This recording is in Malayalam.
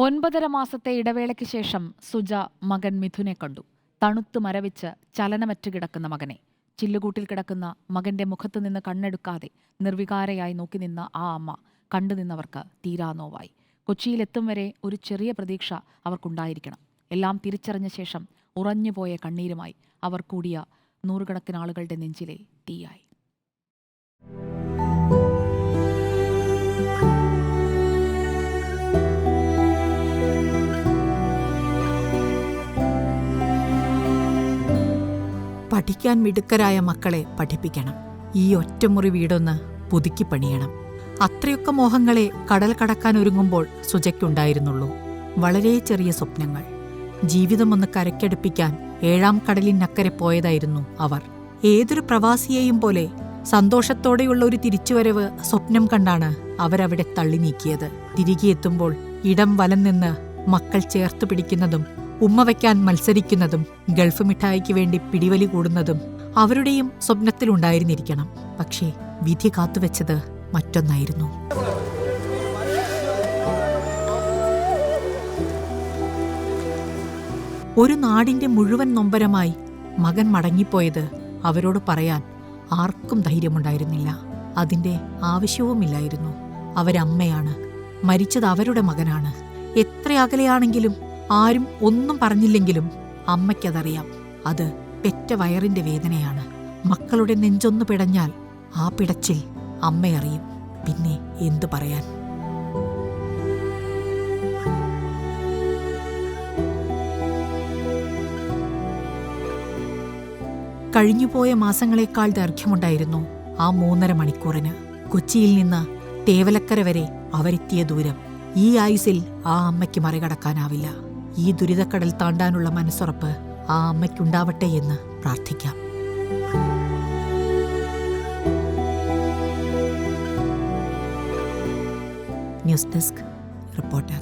9.5 മാസത്തെ ഇടവേളയ്ക്ക് ശേഷം സുജ മകൻ മിഥുനെ കണ്ടു. തണുത്തു മരവിച്ച് ചലനമറ്റ് കിടക്കുന്ന മകനെ, ചില്ലുകൂട്ടിൽ കിടക്കുന്ന മകന്റെ മുഖത്തു നിന്ന് കണ്ണെടുക്കാതെ നിർവികാരയായി നോക്കി നിന്ന ആ അമ്മ കണ്ടുനിന്നവർക്ക് തീരാനോവായി. കൊച്ചിയിലെത്തും വരെ ഒരു ചെറിയ പ്രതീക്ഷ അവർക്കുണ്ടായിരിക്കണം. എല്ലാം തിരിച്ചറിഞ്ഞ ശേഷം ഉറഞ്ഞുപോയ കണ്ണീരുമായി അവർ കൂടിയ നൂറുകണക്കിന് ആളുകളുടെ നെഞ്ചിലെ തീയായി. പഠിക്കാൻ മിടുക്കരായ മക്കളെ പഠിപ്പിക്കണം. ഈ ഒറ്റമുറി വീടൊന്ന് പുതുക്കി പണിയണം. അത്രയൊക്കെ മോഹങ്ങളെ കടൽ കടക്കാൻ ഒരുങ്ങുമ്പോൾ സുജയ്ക്കുണ്ടായിരുന്നുള്ളൂ. വളരെ ചെറിയ സ്വപ്നങ്ങൾ. ജീവിതമൊന്ന് കരയ്ക്കടുപ്പിക്കാൻ 7ാം കടലിനക്കരെ പോയതായിരുന്നു അവർ. ഏതൊരു പ്രവാസിയെയും പോലെ സന്തോഷത്തോടെയുള്ള ഒരു തിരിച്ചുവരവ് സ്വപ്നം കണ്ടാണ് അവരവിടെ തള്ളി നീക്കിയത്. തിരികെ എത്തുമ്പോൾ ഇടം വലം നിന്ന് മക്കൾ ചേർത്തു പിടിക്കുന്നതും ഉമ്മ വയ്ക്കാൻ മത്സരിക്കുന്നതും ഗൾഫ് മിഠായിക്ക് വേണ്ടി പിടിവലി കൂടുന്നതും അവരുടെയും സ്വപ്നത്തിലുണ്ടായിരുന്നിരിക്കണം. പക്ഷേ വിധി കാത്തുവെച്ചത് മറ്റൊന്നായിരുന്നു. ഒരു നാടിന്റെ മുഴുവൻ നൊമ്പരമായി മകൻ മടങ്ങിപ്പോയത് അവരോട് പറയാൻ ആർക്കും ധൈര്യമുണ്ടായിരുന്നില്ല. അതിന്റെ ആവശ്യവുമില്ലായിരുന്നു. അവരമ്മയാണ്, മരിച്ചത് അവരുടെ മകനാണ്. എത്ര അകലെയാണെങ്കിലും ആരും ഒന്നും പറഞ്ഞില്ലെങ്കിലും അമ്മയ്ക്കതറിയാം. അത് പെറ്റ വയറിന്റെ വേദനയാണ്. മക്കളുടെ നെഞ്ചൊന്നു പിടഞ്ഞാൽ ആ പിടച്ചിൽ അമ്മയറിയും. പിന്നെ എന്തു പറയാൻ? കഴിഞ്ഞുപോയ മാസങ്ങളെക്കാൾ ദൈർഘ്യമുണ്ടായിരുന്നു ആ 3.5 മണിക്കൂറിന്. കൊച്ചിയിൽ നിന്ന് തേവലക്കര വരെ അവരെത്തിയ ദൂരം ഈ ആയുസിൽ ആ അമ്മയ്ക്ക് മറികടക്കാനാവില്ല. ഈ ദുരിതക്കടൽ താണ്ടാനുള്ള മനസ്സുറപ്പ് ആ അമ്മയ്ക്കുണ്ടാവട്ടെ എന്ന് പ്രാർത്ഥിക്കാം. News desk reporter.